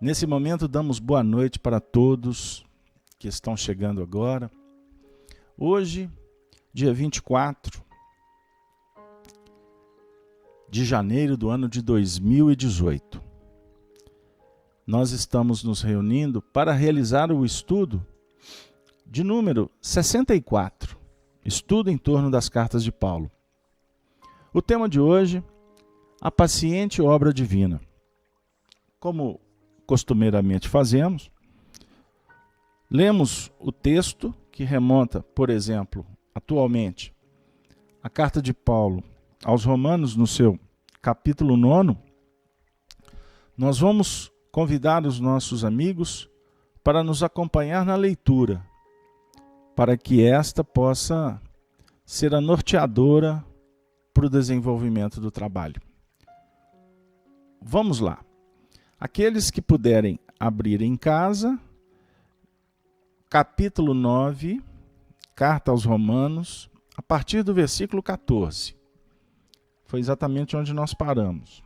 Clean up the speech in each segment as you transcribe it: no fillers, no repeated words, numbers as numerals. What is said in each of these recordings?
Nesse momento, damos boa noite para todos que estão chegando agora. Hoje, dia 24 de janeiro do ano de 2018, nós estamos nos reunindo para realizar o estudo de número 64, estudo em torno das cartas de Paulo. O tema de hoje, a paciente obra divina. Como costumeiramente fazemos, lemos o texto que remonta, por exemplo, atualmente, a carta de Paulo aos Romanos, no seu capítulo 9. Nós vamos convidar os nossos amigos para nos acompanhar na leitura, para que esta possa ser a norteadora para o desenvolvimento do trabalho. Vamos lá. Aqueles que puderem abrir em casa, capítulo 9, carta aos Romanos, a partir do versículo 14. Foi exatamente onde nós paramos.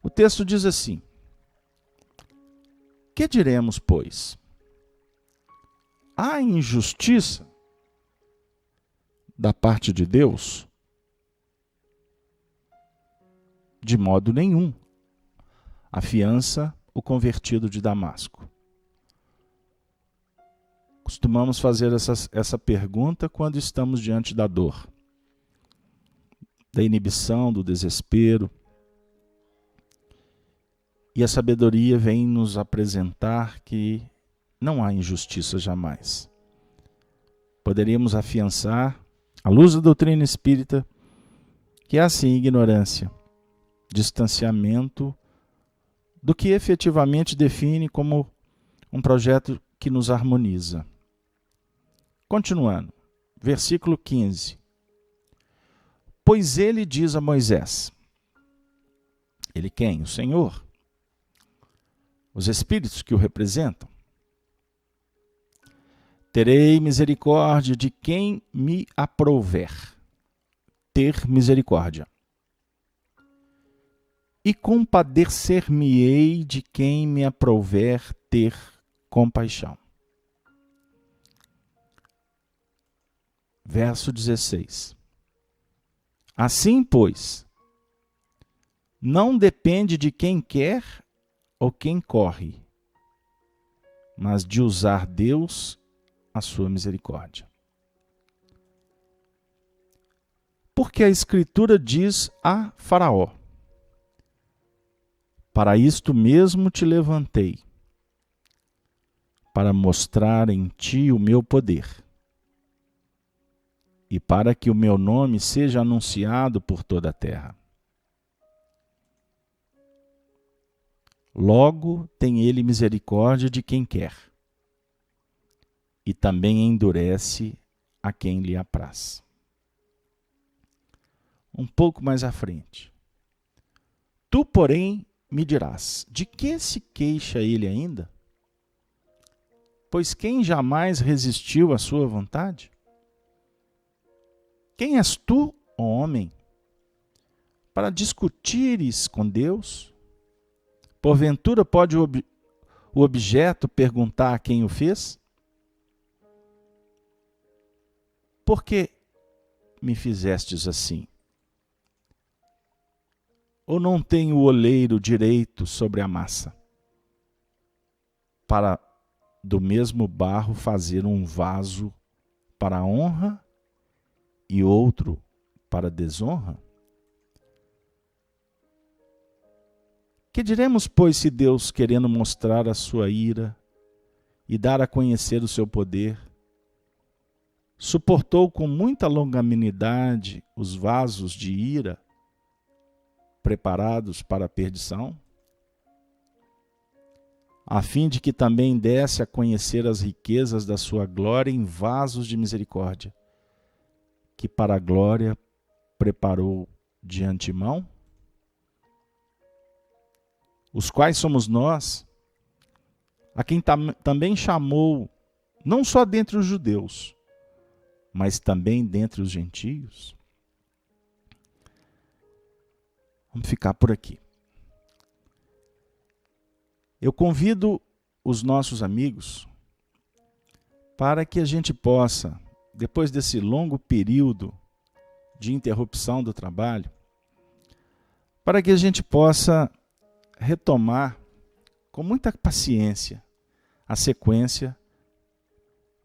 O texto diz assim: que diremos, pois? Há injustiça da parte de Deus? De modo nenhum. Afiança o convertido de Damasco. Costumamos fazer essa pergunta quando estamos diante da dor, da inibição, do desespero. E a sabedoria vem nos apresentar que não há injustiça jamais. Poderíamos afiançar, à luz da doutrina espírita, que há sim ignorância, distanciamento do que efetivamente define como um projeto que nos harmoniza. Continuando, versículo 15. Pois ele diz a Moisés, ele quem? O Senhor. Os espíritos que o representam. Terei misericórdia de quem me aprouver. Ter misericórdia. E compadecer-me-ei de quem me aprouver ter compaixão. Verso 16. Assim, pois, não depende de quem quer ou quem corre, mas de usar Deus a sua misericórdia. Porque a Escritura diz a Faraó: para isto mesmo te levantei, para mostrar em ti o meu poder, e para que o meu nome seja anunciado por toda a terra. Logo tem ele misericórdia de quem quer, e também endurece a quem lhe apraz. Um pouco mais à frente. Tu, porém, me dirás, de que se queixa ele ainda? Pois quem jamais resistiu à sua vontade? Quem és tu, ó homem, para discutires com Deus? Porventura pode o objeto perguntar a quem o fez? Por que me fizestes assim? Ou não tem o oleiro direito sobre a massa, para do mesmo barro fazer um vaso para a honra e outro para a desonra? Que diremos, pois, se Deus, querendo mostrar a sua ira e dar a conhecer o seu poder, suportou com muita longanimidade os vasos de ira preparados para a perdição, a fim de que também desse a conhecer as riquezas da sua glória em vasos de misericórdia, que para a glória preparou de antemão? Os quais somos nós, a quem também chamou, não só dentre os judeus, mas também dentre os gentios? Vamos ficar por aqui. Eu convido os nossos amigos para que a gente possa, depois desse longo período de interrupção do trabalho, para que a gente possa retomar com muita paciência a sequência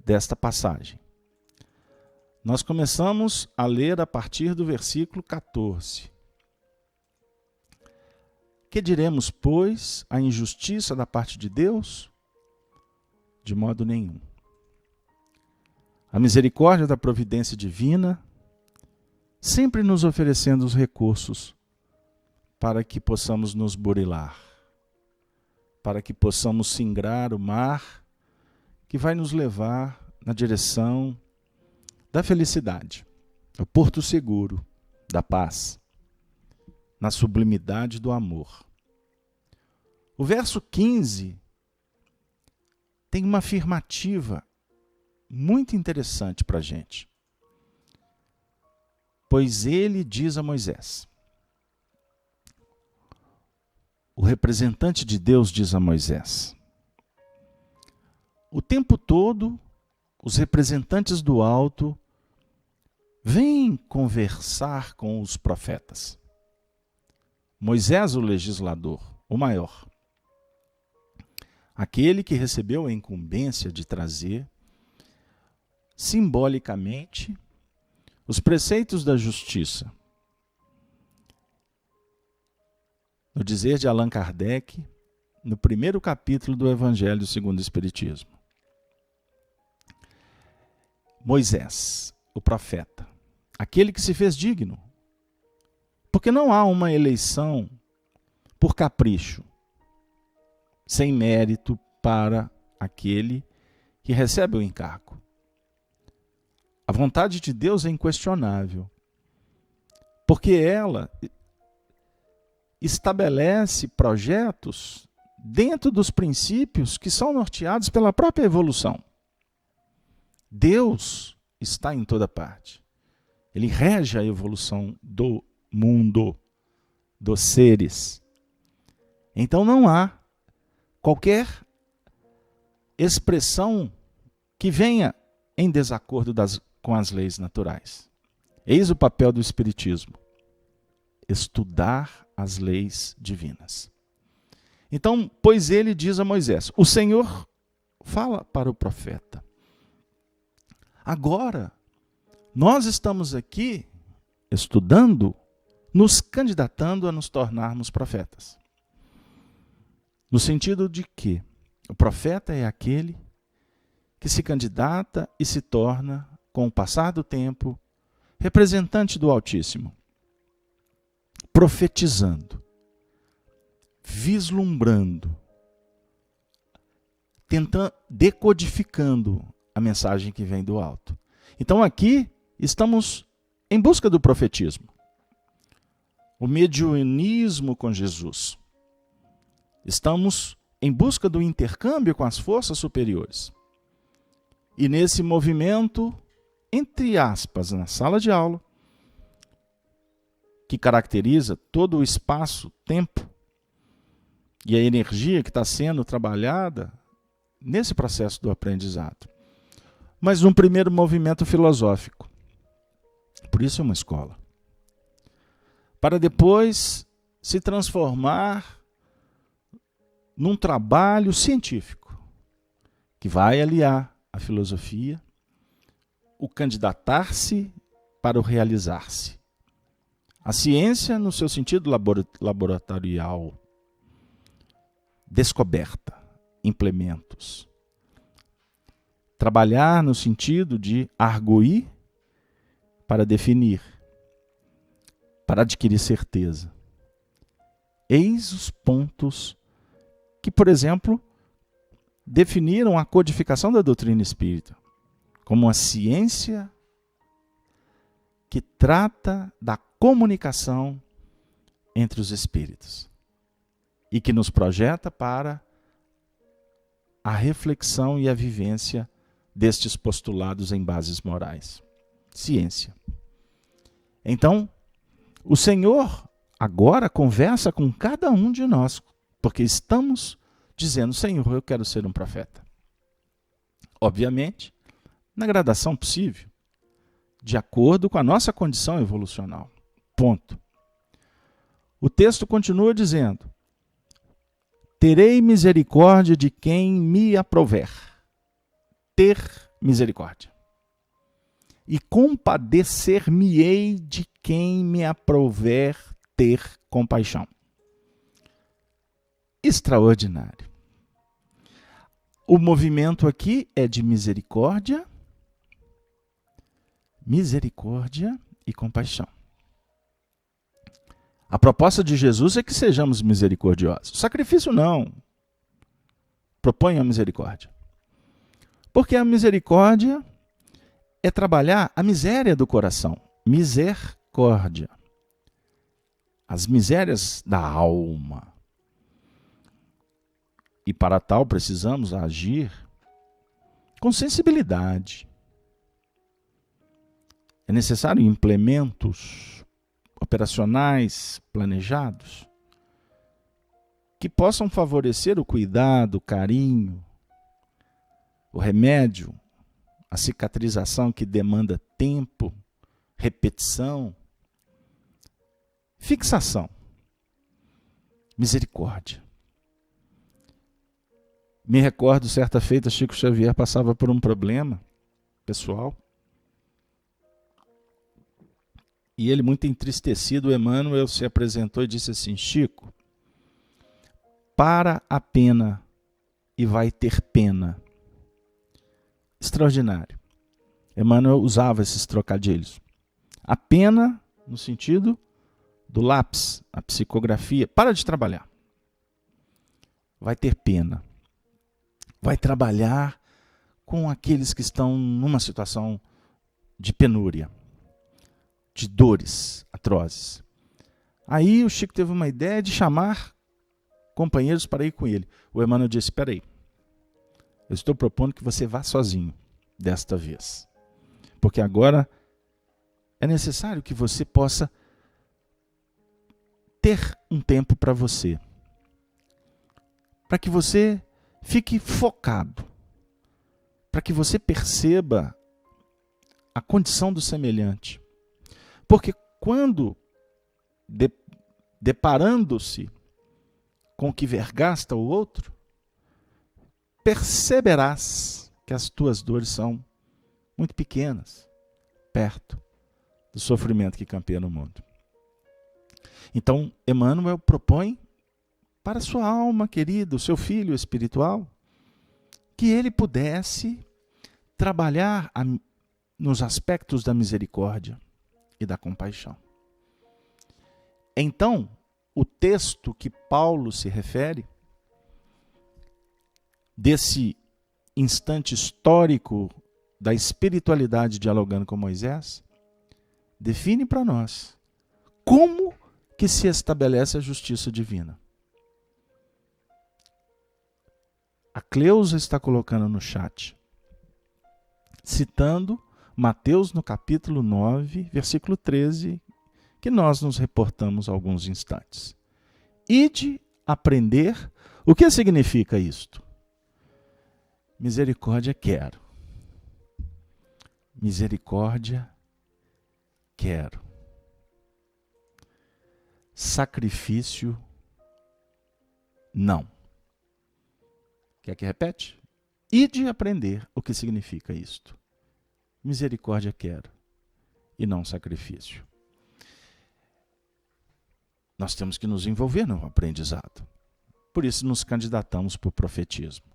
desta passagem. Nós começamos a ler a partir do versículo 14. Que diremos, pois, a injustiça da parte de Deus? De modo nenhum. A misericórdia da providência divina, sempre nos oferecendo os recursos para que possamos nos burilar, para que possamos singrar o mar que vai nos levar na direção da felicidade, do porto seguro, da paz, na sublimidade do amor. O verso 15 tem uma afirmativa muito interessante para a gente. Pois ele diz a Moisés, o representante de Deus diz a Moisés, o tempo todo os representantes do alto vêm conversar com os profetas. Moisés, o legislador, o maior, aquele que recebeu a incumbência de trazer, simbolicamente, os preceitos da justiça. No dizer de Allan Kardec, no primeiro capítulo do Evangelho segundo o Espiritismo. Moisés, o profeta, aquele que se fez digno. Porque não há uma eleição por capricho, sem mérito para aquele que recebe o encargo. A vontade de Deus é inquestionável, porque ela estabelece projetos dentro dos princípios que são norteados pela própria evolução. Deus está em toda parte. Ele rege a evolução do mundo, dos seres. Então não há qualquer expressão que venha em desacordo com as leis naturais. Eis o papel do Espiritismo: estudar as leis divinas. Então, pois ele diz a Moisés, o Senhor fala para o profeta. Agora, nós estamos aqui estudando, nos candidatando a nos tornarmos profetas. No sentido de que o profeta é aquele que se candidata e se torna, com o passar do tempo, representante do Altíssimo, profetizando, vislumbrando, tentando, decodificando a mensagem que vem do alto. Então aqui estamos em busca do profetismo, o mediunismo com Jesus. Estamos em busca do intercâmbio com as forças superiores. E nesse movimento, entre aspas, na sala de aula, que caracteriza todo o espaço-tempo e a energia que está sendo trabalhada nesse processo do aprendizado. Mas num primeiro movimento filosófico. Por isso é uma escola. Para depois se transformar num trabalho científico, que vai aliar a filosofia, o candidatar-se para o realizar-se. A ciência no seu sentido laboratorial, descoberta, implementos. Trabalhar no sentido de arguir para definir, para adquirir certeza. Eis os pontos que, por exemplo, definiram a codificação da doutrina espírita como uma ciência que trata da comunicação entre os espíritos e que nos projeta para a reflexão e a vivência destes postulados em bases morais. Ciência. Então, o Senhor agora conversa com cada um de nós, porque estamos dizendo: Senhor, eu quero ser um profeta. Obviamente, na gradação possível, de acordo com a nossa condição evolucional. Ponto. O texto continua dizendo: terei misericórdia de quem me aprouver. Ter misericórdia. E compadecer-me-ei de quem me aprouver ter compaixão. Extraordinário. O movimento aqui é de misericórdia, misericórdia e compaixão. A proposta de Jesus é que sejamos misericordiosos. O sacrifício não. Propõe a misericórdia. Porque a misericórdia é trabalhar a miséria do coração. Misericórdia. As misérias da alma. E para tal precisamos agir com sensibilidade. É necessário implementos operacionais planejados que possam favorecer o cuidado, o carinho, o remédio, a cicatrização que demanda tempo, repetição, fixação, misericórdia. Me recordo, certa feita, Chico Xavier passava por um problema pessoal. E ele, muito entristecido, Emmanuel se apresentou e disse assim: Chico, para a pena e vai ter pena. Extraordinário. Emmanuel usava esses trocadilhos. A pena, no sentido do lápis, a psicografia, para de trabalhar. Vai ter pena. Vai trabalhar com aqueles que estão numa situação de penúria, de dores atrozes. Aí o Chico teve uma ideia de chamar companheiros para ir com ele. O Emmanuel disse: espera aí, eu estou propondo que você vá sozinho desta vez. Porque agora é necessário que você possa ter um tempo para você. Para que você fique focado. Para que você perceba a condição do semelhante. Porque quando, deparando-se com o que vergasta o outro, perceberás que as tuas dores são muito pequenas, perto do sofrimento que campeia no mundo. Então, Emmanuel propõe para a sua alma querida, o seu filho espiritual, que ele pudesse trabalhar nos aspectos da misericórdia e da compaixão. Então, o texto que Paulo se refere, desse instante histórico da espiritualidade dialogando com Moisés, define para nós como que se estabelece a justiça divina. A Cleusa está colocando no chat, citando Mateus no capítulo 9, versículo 13, que nós nos reportamos há alguns instantes. Ide aprender. O que significa isto? Misericórdia quero. Misericórdia quero. Sacrifício não. Quer que repete? Ide aprender o que significa isto. Misericórdia quero e não sacrifício. Nós temos que nos envolver no aprendizado. Por isso nos candidatamos para o profetismo,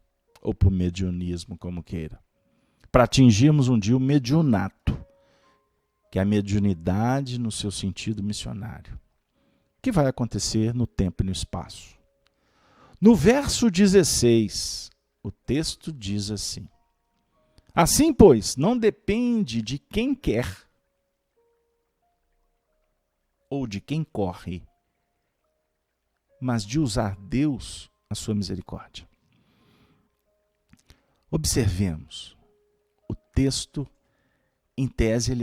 ou para o mediunismo, como queira. Para atingirmos um dia o mediunato, que é a mediunidade no seu sentido missionário, que vai acontecer no tempo e no espaço. No verso 16, o texto diz assim: assim, pois, não depende de quem quer ou de quem corre, mas de usar Deus a sua misericórdia. Observemos, o texto, em tese,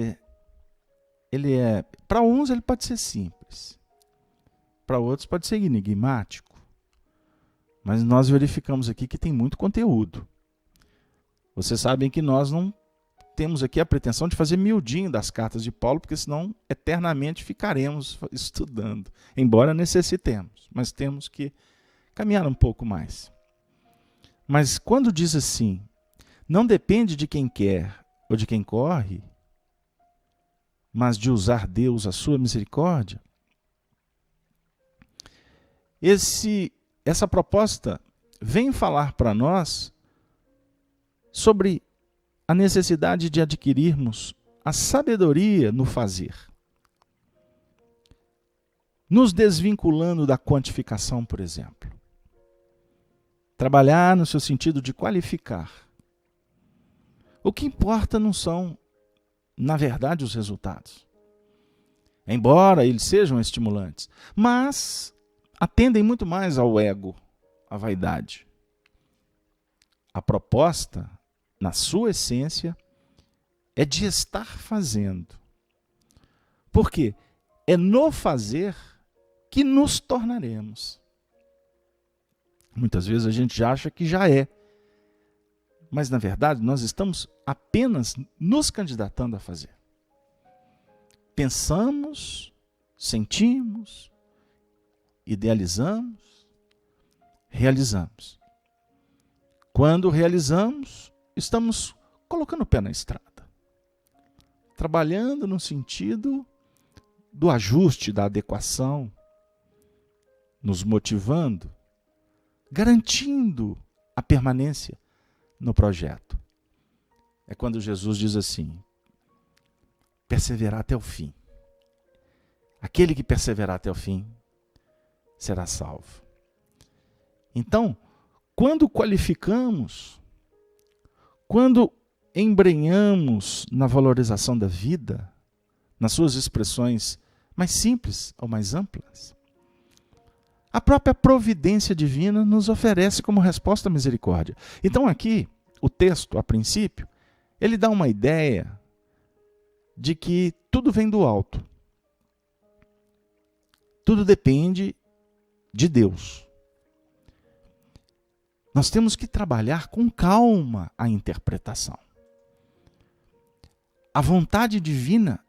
ele é, para uns ele pode ser simples, para outros pode ser enigmático, Mas nós verificamos aqui que tem muito conteúdo. Vocês sabem que nós não temos aqui a pretensão de fazer miudinho das cartas de Paulo, porque senão eternamente ficaremos estudando, embora necessitemos, mas temos que caminhar um pouco mais. Mas quando diz assim, não depende de quem quer ou de quem corre, mas de usar Deus a sua misericórdia, essa proposta vem falar para nós sobre a necessidade de adquirirmos a sabedoria no fazer, nos desvinculando da quantificação, por exemplo. Trabalhar no seu sentido de qualificar. O que importa não são, na verdade, os resultados. Embora eles sejam estimulantes, mas atendem muito mais ao ego, à vaidade. A proposta, na sua essência, é de estar fazendo. Por quê? É no fazer que nos tornaremos. Muitas vezes a gente acha que já é. Mas, na verdade, nós estamos apenas nos candidatando a fazer. Pensamos, sentimos, idealizamos, realizamos. Quando realizamos, estamos colocando o pé na estrada. Trabalhando no sentido do ajuste, da adequação, nos motivando, garantindo a permanência no projeto. É quando Jesus diz assim, perseverar até o fim. Aquele que perseverar até o fim será salvo. Então, quando qualificamos, quando embrenhamos na valorização da vida, nas suas expressões mais simples ou mais amplas, a própria providência divina nos oferece como resposta a misericórdia. Então aqui, o texto, a princípio, ele dá uma ideia de que tudo vem do alto. Tudo depende de Deus. Nós temos que trabalhar com calma a interpretação. A vontade divina,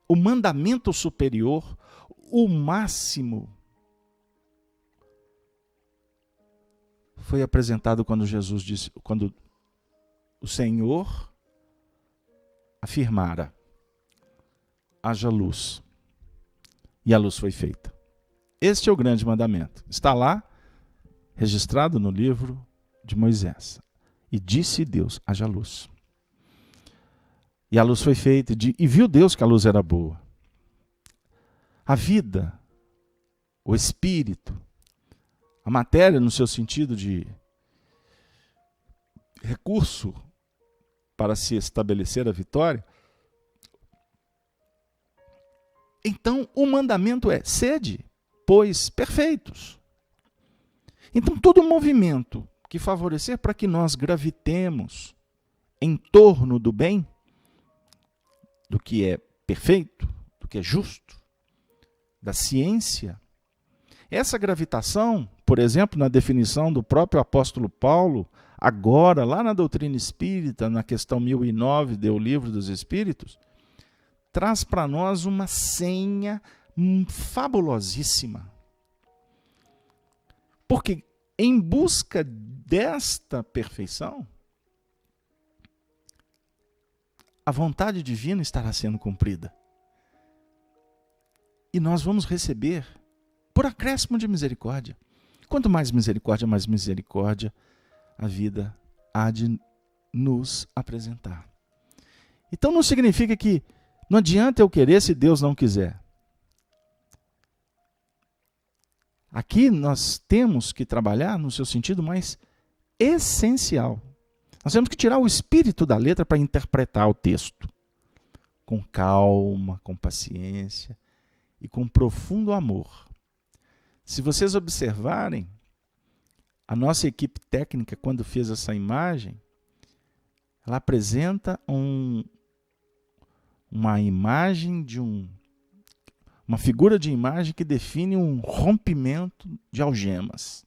o mandamento superior, o máximo, foi apresentado quando Jesus disse, quando o Senhor afirmara, haja luz. E a luz foi feita. Este é o grande mandamento. Está lá, registrado no livro de Moisés. E disse Deus, haja luz. E a luz foi feita, e viu Deus que a luz era boa. A vida, o espírito, a matéria no seu sentido de recurso para se estabelecer a vitória. Então, o mandamento é, sede, pois, perfeitos. Então, todo movimento que favorecer para que nós gravitemos em torno do bem, do que é perfeito, do que é justo, da ciência, essa gravitação, por exemplo, na definição do próprio apóstolo Paulo, agora, lá na doutrina espírita, na questão 1009 do Livro dos Espíritos, traz para nós uma senha fabulosíssima. Porque em busca desta perfeição, a vontade divina estará sendo cumprida. E nós vamos receber por acréscimo de misericórdia. Quanto mais misericórdia a vida há de nos apresentar. Então não significa que não adianta eu querer se Deus não quiser. Aqui nós temos que trabalhar no seu sentido mais essencial. Nós temos que tirar o espírito da letra para interpretar o texto. Com calma, com paciência e com profundo amor. Se vocês observarem, a nossa equipe técnica, quando fez essa imagem, ela apresenta uma imagem de uma figura de imagem que define um rompimento de algemas.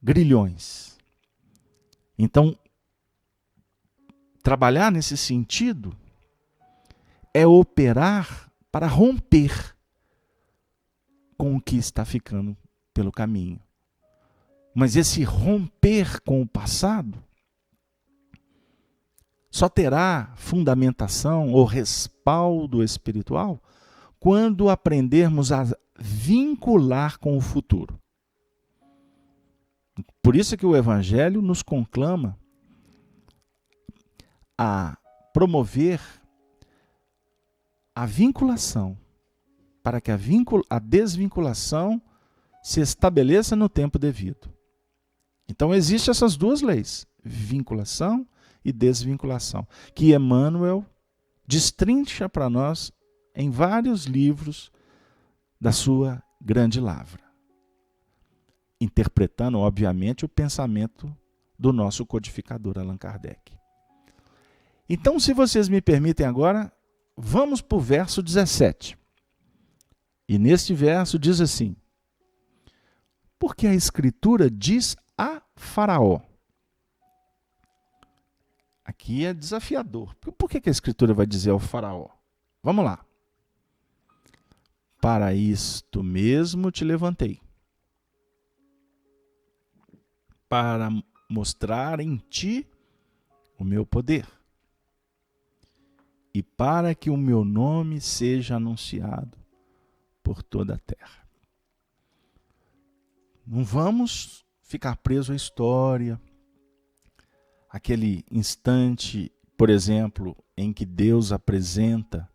grilhões. Então, trabalhar nesse sentido é operar para romper com o que está ficando pelo caminho. Mas esse romper com o passado só terá fundamentação ou respaldo espiritual quando aprendermos a vincular com o futuro. Por isso é que o Evangelho nos conclama a promover a vinculação, para que a desvinculação se estabeleça no tempo devido. Então existem essas duas leis, vinculação e desvinculação, que Emmanuel destrincha para nós em vários livros da sua grande lavra, interpretando, obviamente, o pensamento do nosso codificador Allan Kardec. Então, se vocês me permitem agora, vamos para o verso 17. E neste verso diz assim: porque a Escritura diz a Faraó. Aqui é desafiador. Por que a Escritura vai dizer ao Faraó? Vamos lá. Para isto mesmo te levantei, para mostrar em ti o meu poder, e para que o meu nome seja anunciado por toda a terra. Não vamos ficar presos à história, aquele instante, por exemplo, em que Deus apresenta,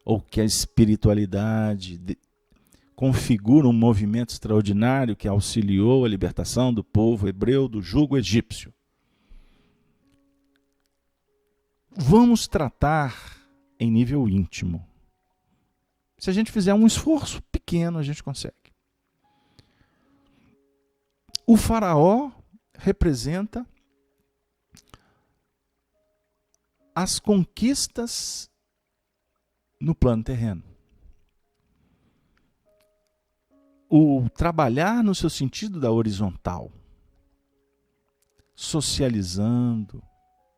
ou que a espiritualidade configura um movimento extraordinário que auxiliou a libertação do povo hebreu do jugo egípcio. Vamos tratar em nível íntimo. Se a gente fizer um esforço pequeno, a gente consegue. O Faraó representa as conquistas no plano terreno. O trabalhar no seu sentido da horizontal, socializando,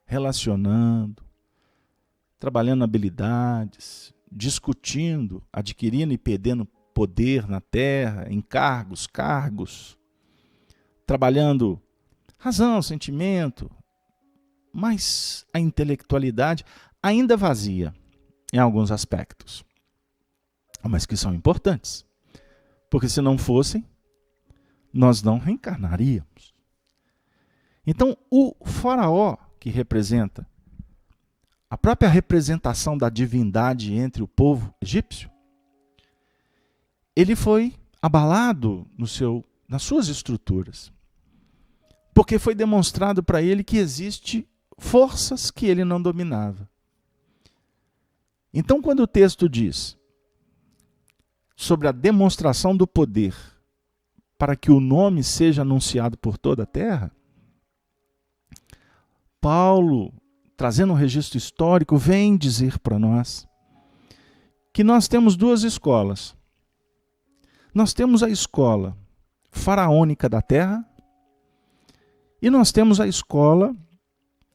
relacionando, trabalhando habilidades, discutindo, adquirindo e perdendo poder na terra, encargos, cargos, trabalhando razão, sentimento, mas a intelectualidade ainda vazia em alguns aspectos, mas que são importantes, porque se não fossem, nós não reencarnaríamos. Então, o Faraó, que representa a própria representação da divindade entre o povo egípcio, ele foi abalado nas suas estruturas, porque foi demonstrado para ele que existem forças que ele não dominava. Então, quando o texto diz sobre a demonstração do poder para que o nome seja anunciado por toda a terra, Paulo, trazendo um registro histórico, vem dizer para nós que nós temos duas escolas. Nós temos a escola faraônica da terra e nós temos a escola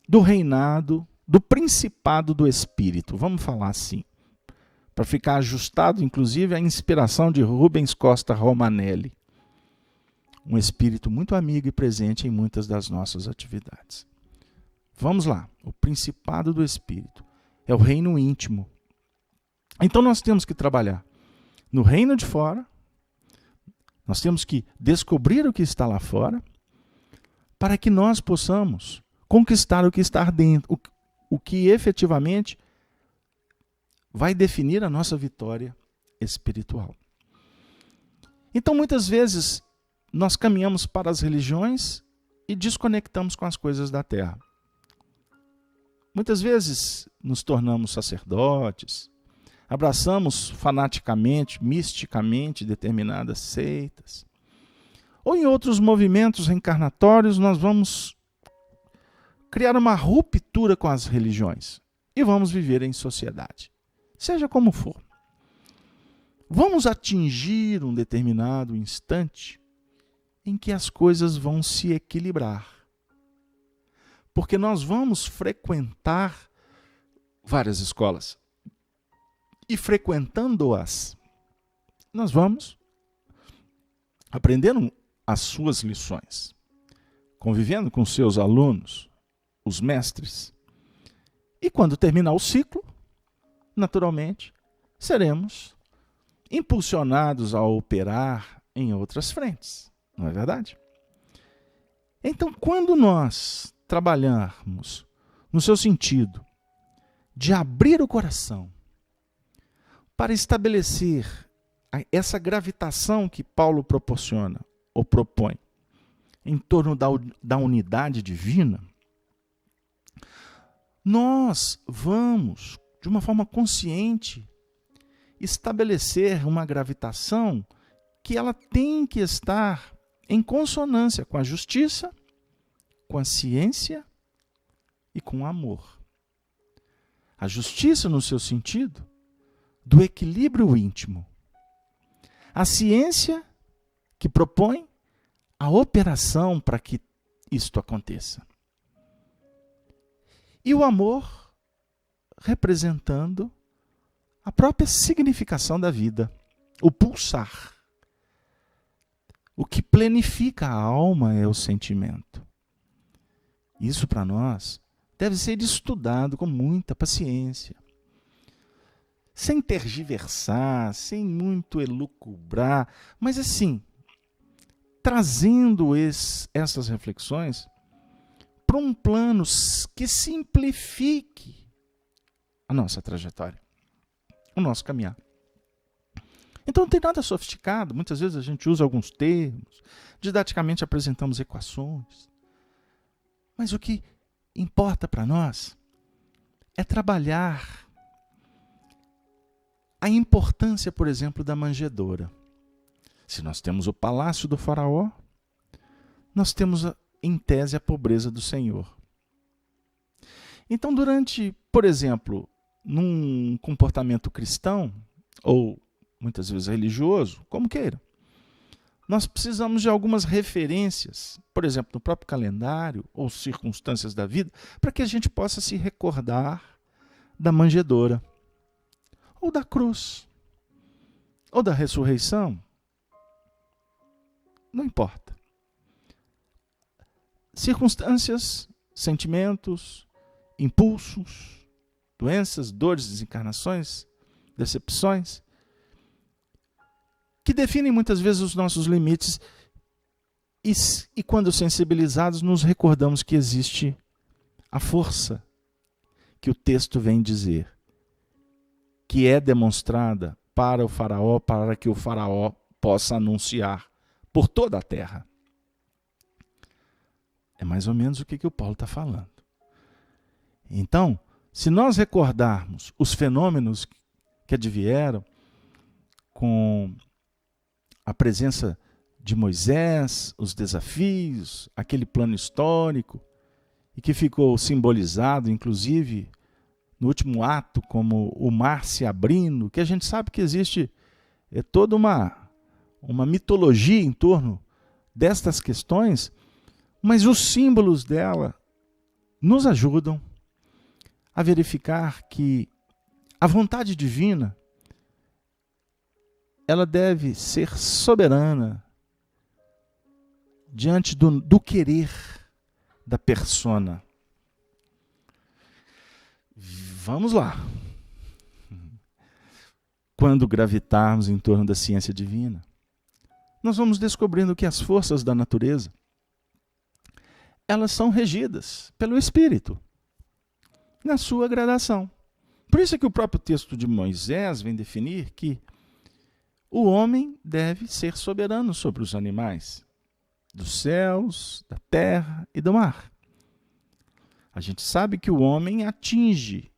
do reinado, do principado do espírito. Vamos falar assim, para ficar ajustado, inclusive, à inspiração de Rubens Costa Romanelli. Um espírito muito amigo e presente em muitas das nossas atividades. Vamos lá, o principado do espírito é o reino íntimo. Então nós temos que trabalhar no reino de fora, nós temos que descobrir o que está lá fora, para que nós possamos conquistar o que está dentro, o que efetivamente vai definir a nossa vitória espiritual. Então muitas vezes nós caminhamos para as religiões e desconectamos com as coisas da terra. Muitas vezes nos tornamos sacerdotes, abraçamos fanaticamente, misticamente determinadas seitas. Ou em outros movimentos reencarnatórios nós vamos criar uma ruptura com as religiões e vamos viver em sociedade. Seja como for. Vamos atingir um determinado instante em que as coisas vão se equilibrar. Porque nós vamos frequentar várias escolas. E frequentando-as, nós vamos aprendendo as suas lições, convivendo com seus alunos, os mestres. E quando terminar o ciclo, naturalmente, seremos impulsionados a operar em outras frentes, não é verdade? Então, quando nós trabalharmos no seu sentido de abrir o coração para estabelecer essa gravitação que Paulo proporciona ou propõe em torno da unidade divina, nós vamos, de uma forma consciente, estabelecer uma gravitação que ela tem que estar em consonância com a justiça, com a ciência e com o amor. A justiça no seu sentido do equilíbrio íntimo. A ciência que propõe a operação para que isto aconteça. E o amor representando a própria significação da vida, o pulsar. O que plenifica a alma é o sentimento. Isso para nós deve ser estudado com muita paciência, sem tergiversar, sem muito elucubrar, mas assim, trazendo essas reflexões para um plano que simplifique a nossa trajetória, o nosso caminhar. Então não tem nada sofisticado, muitas vezes a gente usa alguns termos, didaticamente apresentamos equações, mas o que importa para nós é trabalhar a importância, por exemplo, da manjedoura. Se nós temos o palácio do faraó, nós temos, em tese, a pobreza do Senhor. Então, durante, por exemplo, num comportamento cristão, ou muitas vezes religioso, como queira, nós precisamos de algumas referências, por exemplo, no próprio calendário ou circunstâncias da vida, para que a gente possa se recordar da manjedoura, ou da cruz, ou da ressurreição. Não importa. Circunstâncias, sentimentos, impulsos, doenças, dores, desencarnações, decepções, que definem muitas vezes os nossos limites e quando sensibilizados nos recordamos que existe a força que o texto vem dizer, que é demonstrada para o faraó, para que o faraó possa anunciar por toda a terra. É mais ou menos o que o Paulo está falando. Então, se nós recordarmos os fenômenos que advieram com a presença de Moisés, os desafios, aquele plano histórico, e que ficou simbolizado, inclusive, no último ato, como o mar se abrindo, que a gente sabe que existe toda uma mitologia em torno destas questões, mas os símbolos dela nos ajudam a verificar que a vontade divina ela deve ser soberana diante do querer da persona. Vamos lá. Quando gravitarmos em torno da ciência divina, nós vamos descobrindo que as forças da natureza, elas são regidas pelo Espírito, na sua gradação. Por isso é que o próprio texto de Moisés vem definir que o homem deve ser soberano sobre os animais, dos céus, da terra e do mar. A gente sabe que o homem atinge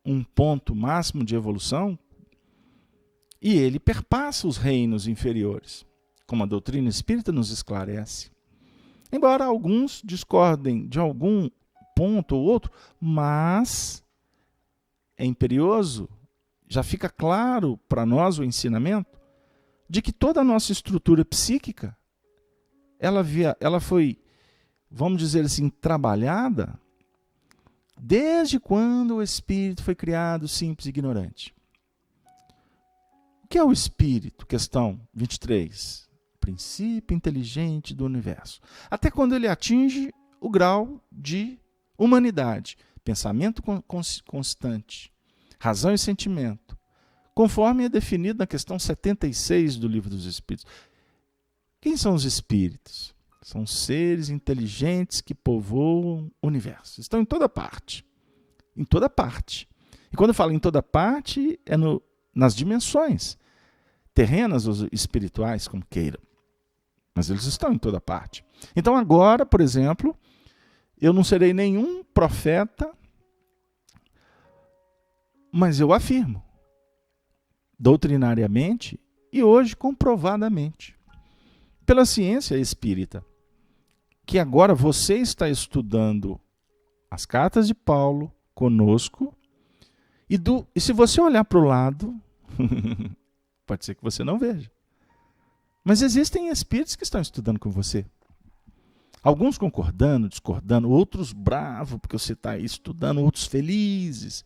um ponto máximo de evolução e ele perpassa os reinos inferiores, como a doutrina espírita nos esclarece. Embora alguns discordem de algum ponto ou outro, mas é imperioso, já fica claro para nós o ensinamento de que toda a nossa estrutura psíquica ela foi, vamos dizer assim, trabalhada desde quando o espírito foi criado simples e ignorante. O que é o espírito? Questão 23. Princípio inteligente do universo. Até quando ele atinge o grau de humanidade, pensamento constante, razão e sentimento, conforme é definido na questão 76 do Livro dos Espíritos. Quem são os espíritos? São seres inteligentes que povoam o universo. Estão em toda parte. Em toda parte. E quando eu falo em toda parte, é nas dimensões terrenas ou espirituais, como queiram. Mas eles estão em toda parte. Então agora, por exemplo, eu não serei nenhum profeta, mas eu afirmo, doutrinariamente e hoje comprovadamente, pela ciência espírita, que agora você está estudando as cartas de Paulo conosco, e se você olhar para o lado, pode ser que você não veja. Mas existem espíritos que estão estudando com você. Alguns concordando, discordando, outros bravos porque você está aí estudando, outros felizes,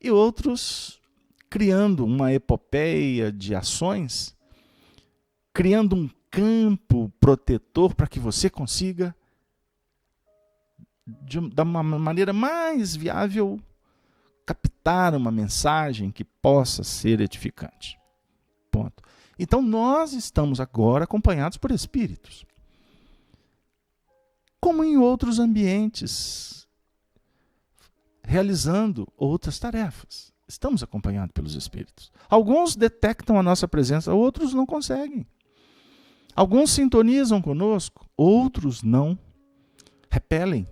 e outros criando uma epopeia de ações, criando um campo protetor para que você consiga, da uma maneira mais viável, captar uma mensagem que possa ser edificante. Ponto. Então nós estamos agora acompanhados por espíritos. Como em outros ambientes, realizando outras tarefas. Estamos acompanhados pelos espíritos. Alguns detectam a nossa presença, outros não conseguem. Alguns sintonizam conosco, outros não. Repelem.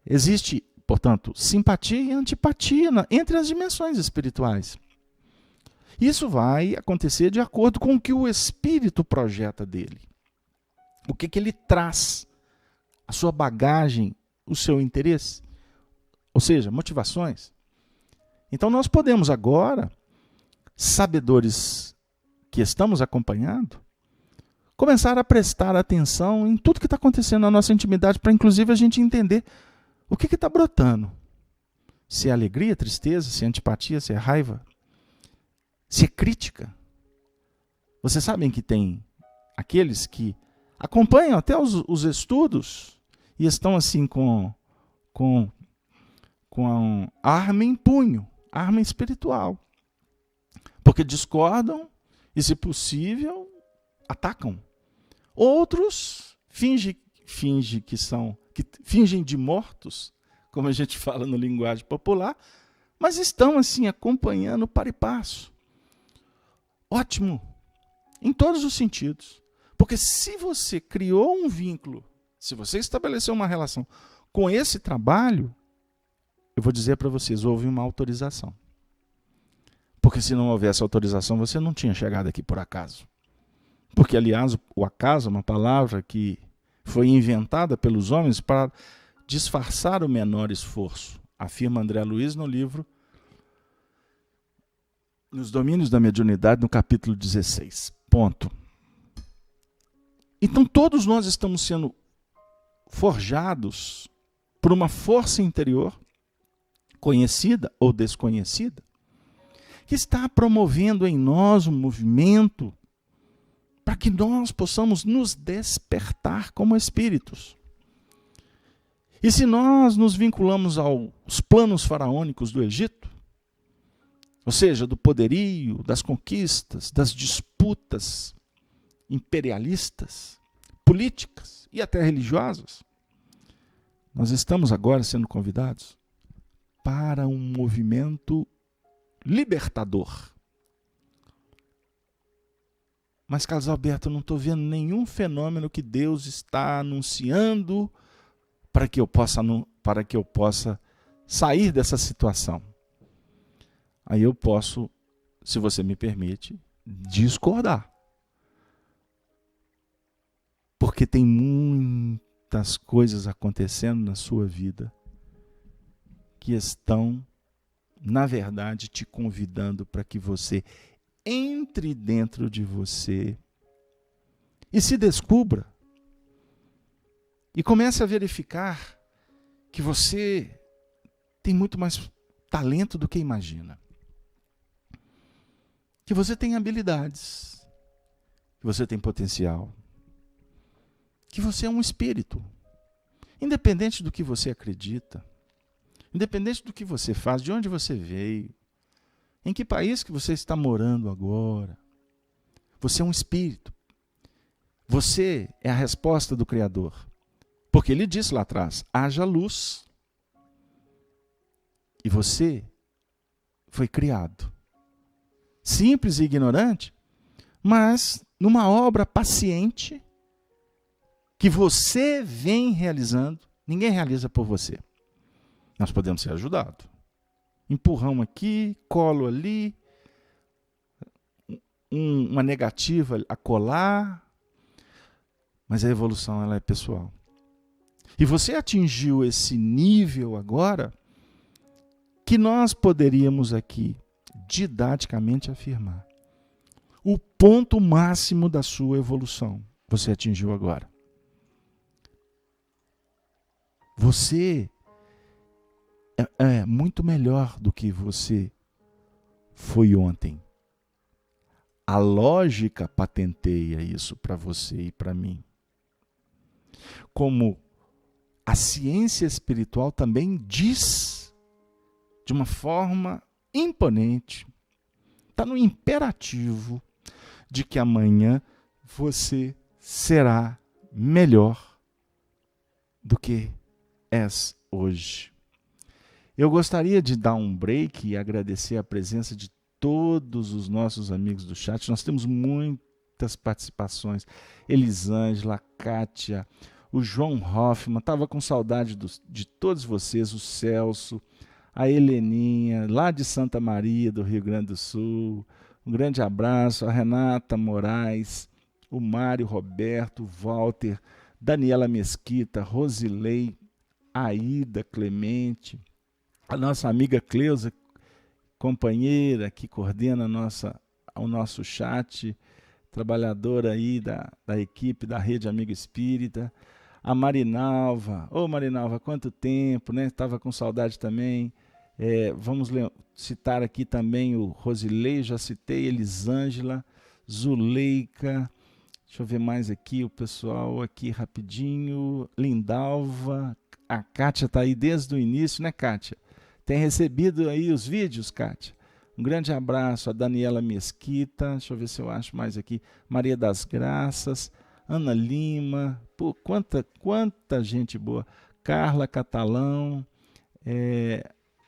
Existe, portanto, simpatia e antipatia entre as dimensões espirituais. Isso vai acontecer de acordo com o que o espírito projeta dele. O que ele traz, a sua bagagem, o seu interesse, ou seja, motivações. Então nós podemos agora, sabedores que estamos acompanhando, começar a prestar atenção em tudo que está acontecendo na nossa intimidade, para inclusive a gente entender o que está brotando. Se é alegria, tristeza, se é antipatia, se é raiva, se é crítica. Vocês sabem que tem aqueles que acompanham até os estudos e estão assim com a arma em punho, arma espiritual. Porque discordam e, se possível, atacam. Outros fingem de mortos, como a gente fala no linguagem popular, mas estão assim acompanhando para e passo. Ótimo, em todos os sentidos. Porque se você criou um vínculo, se você estabeleceu uma relação com esse trabalho, eu vou dizer para vocês, houve uma autorização. Porque se não houvesse autorização, você não tinha chegado aqui por acaso. Porque, aliás, o acaso é uma palavra que foi inventada pelos homens para disfarçar o menor esforço, afirma André Luiz no livro Nos Domínios da Mediunidade, no capítulo 16. Ponto. Então todos nós estamos sendo forjados por uma força interior, conhecida ou desconhecida, que está promovendo em nós um movimento para que nós possamos nos despertar como espíritos. E se nós nos vinculamos aos planos faraônicos do Egito, ou seja, do poderio, das conquistas, das disputas imperialistas, políticas e até religiosas, nós estamos agora sendo convidados para um movimento libertador. Mas, Carlos Alberto, eu não estou vendo nenhum fenômeno que Deus está anunciando para que eu possa sair dessa situação. Aí eu posso, se você me permite, discordar. Porque tem muitas coisas acontecendo na sua vida que estão, na verdade, te convidando para que você entre dentro de você e se descubra E comece a verificar que você tem muito mais talento do que imagina. Que você tem habilidades. Que você tem potencial. Que você é um espírito. Independente do que você acredita. Independente do que você faz, de onde você veio. Em que país que você está morando agora. Você é um espírito. Você é a resposta do Criador. Porque ele disse lá atrás, haja luz. E você foi criado. Simples e ignorante, mas numa obra paciente que você vem realizando. Ninguém realiza por você. Nós podemos ser ajudados. Empurrão aqui, colo ali, uma negativa a colar, mas a evolução ela é pessoal. E você atingiu esse nível agora que nós poderíamos aqui didaticamente afirmar. O ponto máximo da sua evolução você atingiu agora. Você é muito melhor do que você foi ontem. A lógica patenteia isso para você e para mim. Como a ciência espiritual também diz, de uma forma imponente, está no imperativo de que amanhã você será melhor do que és hoje. Eu gostaria de dar um break e agradecer a presença de todos os nossos amigos do chat. Nós temos muitas participações. Elisângela, Kátia, o João Hoffman, estava com saudade de todos vocês, o Celso, a Heleninha, lá de Santa Maria, do Rio Grande do Sul. Um grande abraço, a Renata Moraes, o Mário Roberto, o Walter, Daniela Mesquita, Rosilei, Aida Clemente, a nossa amiga Cleusa, companheira que coordena o nosso chat, trabalhadora aí da equipe da Rede Amigo Espírita, a Marinalva. Ô Marinalva, quanto tempo, né? Estava com saudade também. Vamos citar aqui também o Rosilei, já citei, Elisângela, Zuleika, deixa eu ver mais aqui, o pessoal aqui rapidinho, Lindalva, a Kátia está aí desde o início, né, Kátia? Tem recebido aí os vídeos, Kátia? Um grande abraço a Daniela Mesquita, deixa eu ver se eu acho mais aqui, Maria das Graças, Ana Lima, pô, quanta gente boa, Carla Catalão,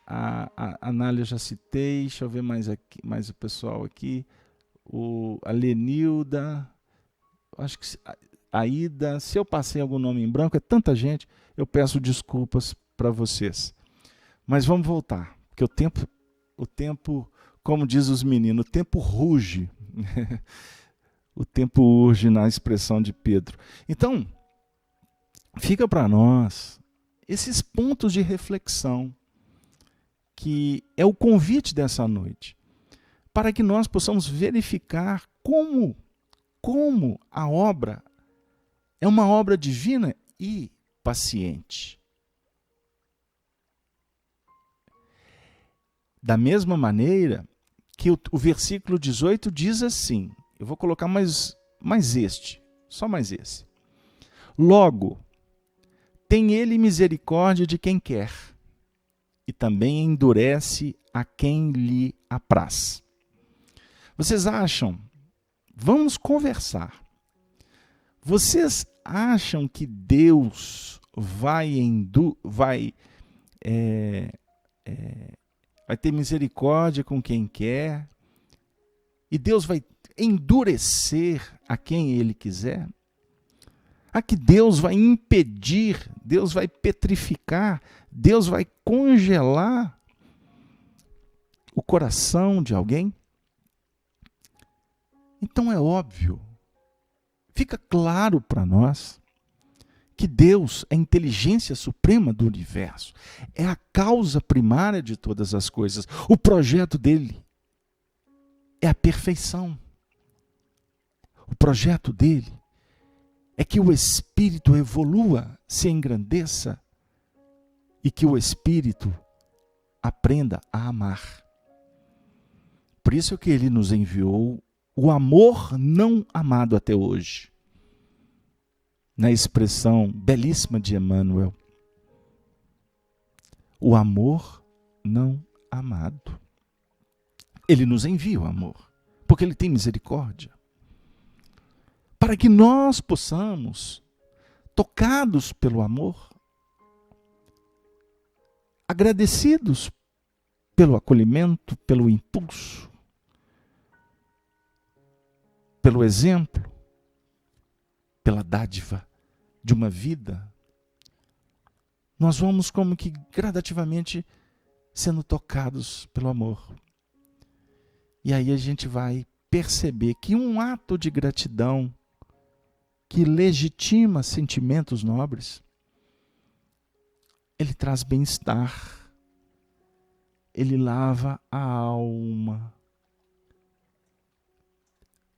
a Nália eu já citei, deixa eu ver mais aqui, mais o pessoal aqui, a Lenilda, acho que a Ida, se eu passei algum nome em branco, é tanta gente, eu peço desculpas para vocês. Mas vamos voltar, porque o tempo, como diz os meninos, o tempo ruge. O tempo urge na expressão de Pedro. Então, fica para nós esses pontos de reflexão, que é o convite dessa noite, para que nós possamos verificar como a obra é uma obra divina e paciente. Da mesma maneira que o versículo 18 diz assim, eu vou colocar só mais esse. Logo, tem ele misericórdia de quem quer, e também endurece a quem lhe apraz. Vocês acham? Vamos conversar. Vocês acham que Deus vai ter misericórdia com quem quer? E Deus vai endurecer a quem Ele quiser? Que Deus vai impedir, Deus vai petrificar, Deus vai congelar o coração de alguém? Então é óbvio, fica claro para nós que Deus é a inteligência suprema do universo, é a causa primária de todas as coisas. O projeto dele é a perfeição. O projeto dele é que o espírito evolua, se engrandeça e que o espírito aprenda a amar. Por isso que ele nos enviou o amor não amado até hoje. Na expressão belíssima de Emmanuel, o amor não amado. Ele nos envia o amor, porque ele tem misericórdia. Para que nós possamos, tocados pelo amor, agradecidos pelo acolhimento, pelo impulso, pelo exemplo, pela dádiva de uma vida, nós vamos como que gradativamente sendo tocados pelo amor. E aí a gente vai perceber que um ato de gratidão que legitima sentimentos nobres, ele traz bem-estar, ele lava a alma.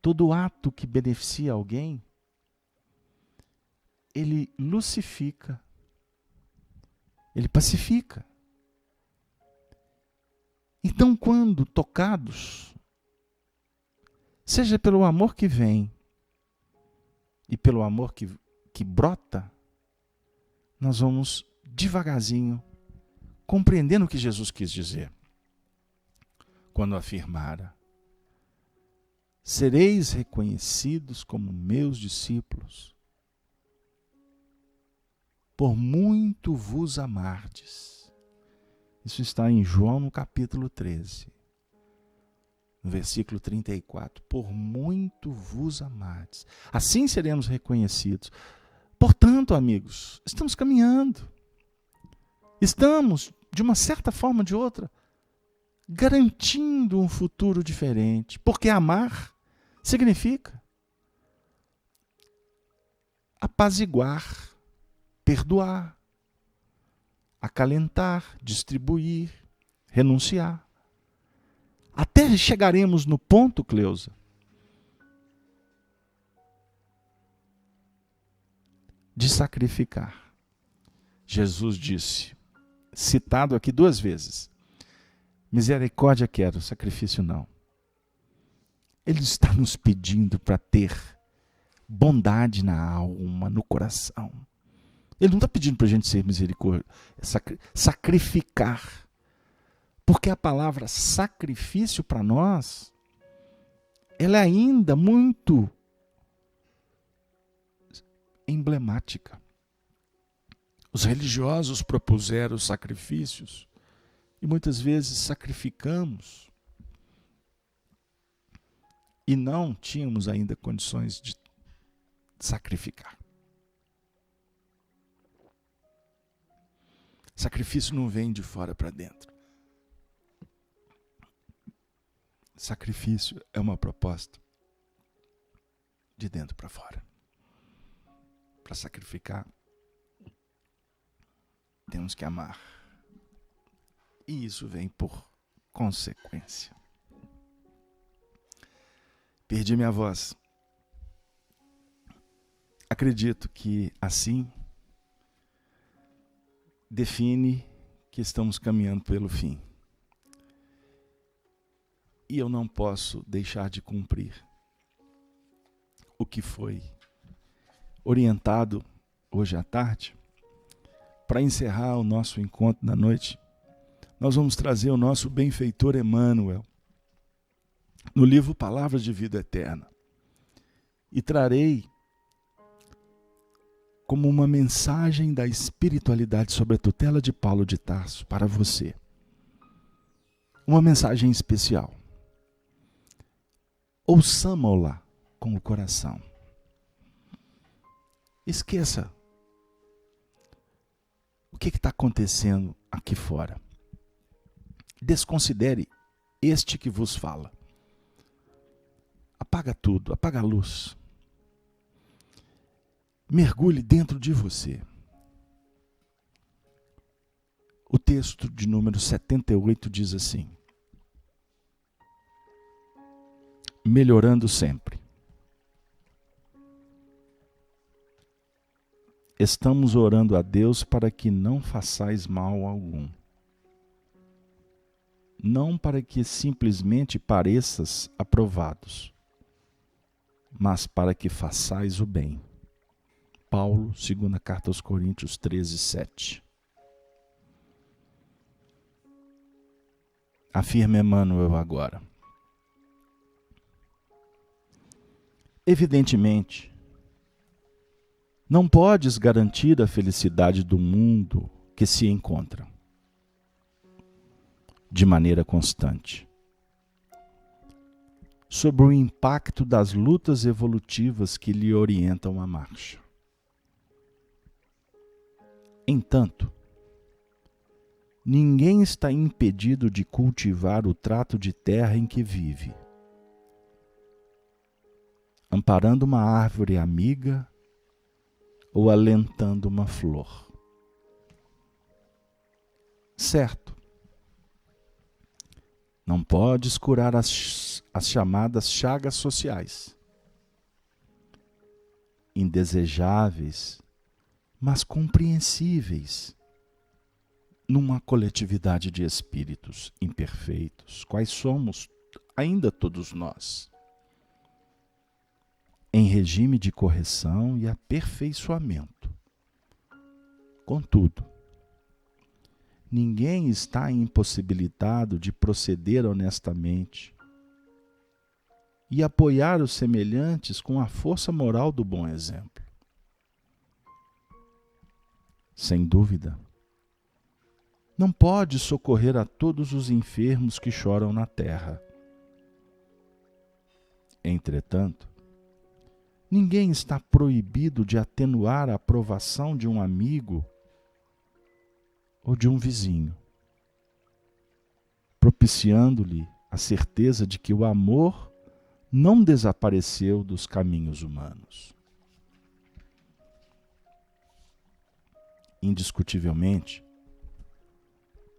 Todo ato que beneficia alguém, ele lucifica, ele pacifica. Então, quando tocados, seja pelo amor que vem e pelo amor que brota, nós vamos devagarzinho compreendendo o que Jesus quis dizer quando afirmara: sereis reconhecidos como meus discípulos, por muito vos amardes. Isso está em João no capítulo 13, no versículo 34. Por muito vos amardes. Assim seremos reconhecidos. Portanto, amigos, estamos caminhando. Estamos, de uma certa forma ou de outra, garantindo um futuro diferente. Porque amar significa apaziguar, perdoar, acalentar, distribuir, renunciar. Até chegaremos no ponto, Cleusa, de sacrificar. Jesus disse, citado aqui 2 vezes, misericórdia quero, sacrifício não. Ele está nos pedindo para ter bondade na alma, no coração. Ele não está pedindo para a gente ser misericórdia, é sacrificar. Porque a palavra sacrifício para nós, ela é ainda muito emblemática. Os religiosos propuseram sacrifícios e muitas vezes sacrificamos e não tínhamos ainda condições de sacrificar. Sacrifício não vem de fora para dentro. Sacrifício é uma proposta de dentro para fora. Para sacrificar, temos que amar. E isso vem por consequência. Perdi minha voz. Acredito que assim define que estamos caminhando pelo fim. E eu não posso deixar de cumprir o que foi orientado hoje à tarde. Para encerrar o nosso encontro da noite, nós vamos trazer o nosso benfeitor Emmanuel, no livro Palavras de Vida Eterna. E trarei como uma mensagem da espiritualidade sob a tutela de Paulo de Tarso para você. Uma mensagem especial. Ouçamo-la com o coração. Esqueça o que está acontecendo aqui fora. Desconsidere este que vos fala. Apaga tudo, apaga a luz. Mergulhe dentro de você. O texto de número 78 diz assim: melhorando sempre. estamos orando a Deus para que não façais mal algum. Não para que simplesmente pareças aprovados, mas para que façais o bem. Paulo, 2ª carta aos Coríntios 13:7. Afirma Emmanuel agora. Evidentemente, não podes garantir a felicidade do mundo que se encontra de maneira constante, sobre o impacto das lutas evolutivas que lhe orientam a marcha. Entanto, ninguém está impedido de cultivar o trato de terra em que vive, amparando uma árvore amiga ou alentando uma flor. Certo, não podes curar as chamadas chagas sociais, indesejáveis, mas compreensíveis, numa coletividade de espíritos imperfeitos, quais somos ainda todos nós, em regime de correção e aperfeiçoamento. Contudo, ninguém está impossibilitado de proceder honestamente e apoiar os semelhantes com a força moral do bom exemplo. Sem dúvida, não pode socorrer a todos os enfermos que choram na terra. Entretanto, ninguém está proibido de atenuar a aprovação de um amigo ou de um vizinho, propiciando-lhe a certeza de que o amor não desapareceu dos caminhos humanos. Indiscutivelmente,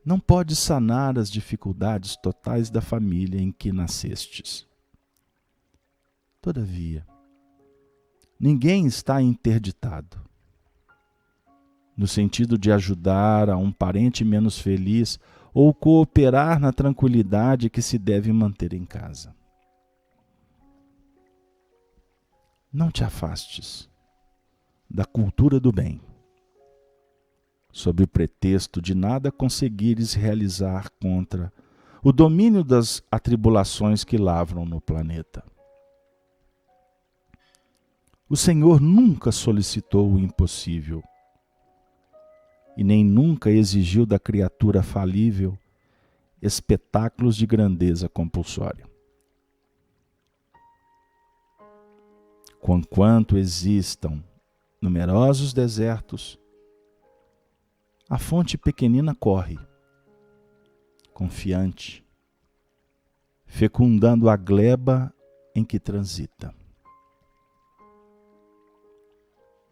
não pode sanar as dificuldades totais da família em que nascestes. Todavia, ninguém está interditado, no sentido de ajudar a um parente menos feliz ou cooperar na tranquilidade que se deve manter em casa. Não te afastes da cultura do bem, sob o pretexto de nada conseguires realizar contra o domínio das atribulações que lavram no planeta. O Senhor nunca solicitou o impossível e nem nunca exigiu da criatura falível espetáculos de grandeza compulsória. Conquanto existam numerosos desertos, a fonte pequenina corre, confiante, fecundando a gleba em que transita.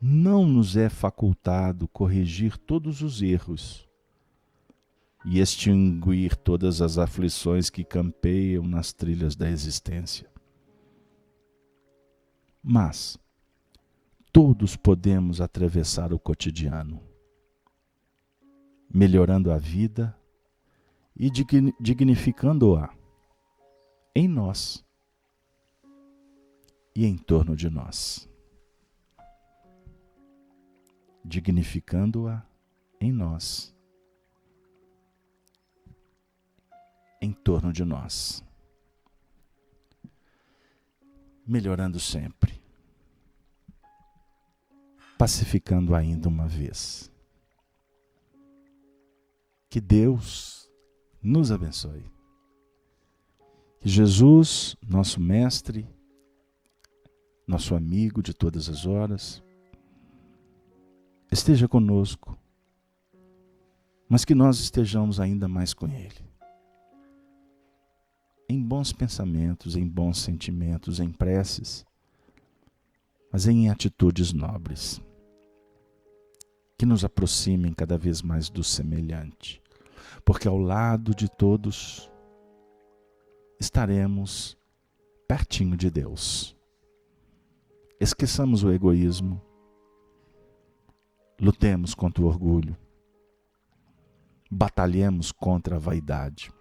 Não nos é facultado corrigir todos os erros e extinguir todas as aflições que campeiam nas trilhas da existência. Mas todos podemos atravessar o cotidiano, melhorando a vida e dignificando-a em nós e em torno de nós. Dignificando-a em nós, em torno de nós, melhorando sempre, pacificando ainda uma vez. Que Deus nos abençoe. Que Jesus, nosso mestre, nosso amigo de todas as horas, esteja conosco, mas que nós estejamos ainda mais com Ele. Em bons pensamentos, em bons sentimentos, em preces, mas em atitudes nobres, que nos aproximem cada vez mais do semelhante, porque ao lado de todos estaremos pertinho de Deus. Esqueçamos o egoísmo, lutemos contra o orgulho, batalhemos contra a vaidade,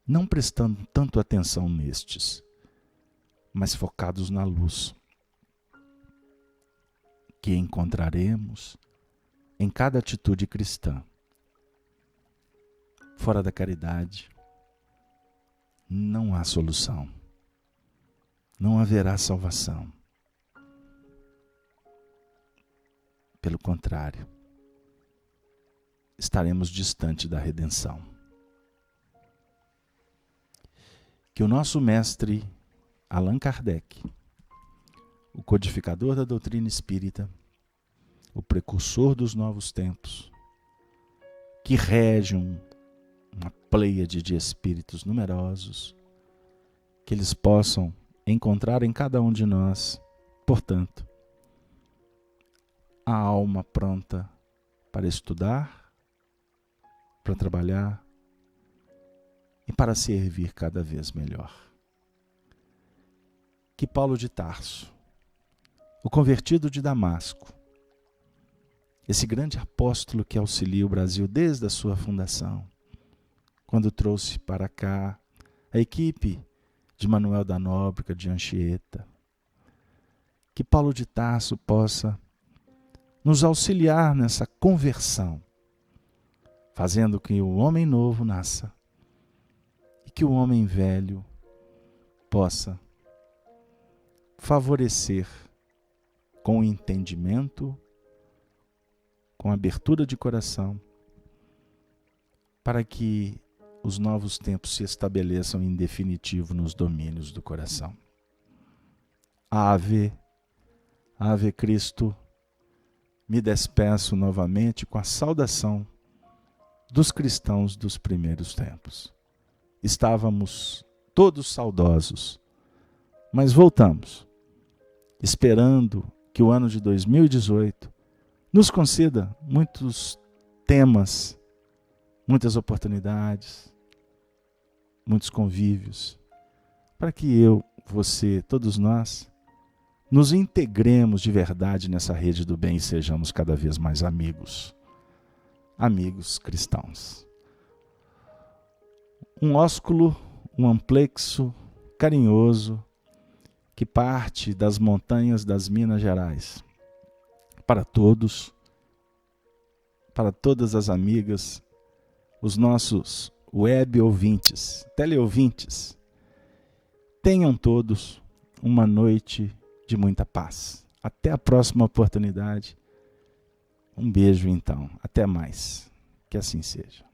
não prestando tanto atenção nestes, mas focados na luz que encontraremos em cada atitude cristã. Fora da caridade, não há solução, não haverá salvação. Pelo contrário, estaremos distante da redenção. Que o nosso mestre Allan Kardec, o codificador da doutrina espírita, o precursor dos novos tempos, que rege uma pleiade de espíritos numerosos, que eles possam encontrar em cada um de nós, portanto, a alma pronta para estudar, para trabalhar e para servir cada vez melhor. Que Paulo de Tarso, o convertido de Damasco, esse grande apóstolo que auxilia o Brasil desde a sua fundação, quando trouxe para cá a equipe de Manuel da Nóbrega, de Anchieta, que Paulo de Tarso possa nos auxiliar nessa conversão, fazendo que o homem novo nasça e que o homem velho possa favorecer com entendimento, com abertura de coração, para que os novos tempos se estabeleçam em definitivo nos domínios do coração. Ave, Ave Cristo, me despeço novamente com a saudação dos cristãos dos primeiros tempos. Estávamos todos saudosos, mas voltamos, esperando que o ano de 2018 nos conceda muitos temas, muitas oportunidades, muitos convívios, para que eu, você, todos nós, nos integremos de verdade nessa rede do bem e sejamos cada vez mais amigos cristãos. Um ósculo, um amplexo carinhoso que parte das montanhas das Minas Gerais. Para todos, para todas as amigas, os nossos web ouvintes, teleouvintes, tenham todos uma noite de muita paz. Até a próxima oportunidade. Um beijo então. Até mais. Que assim seja.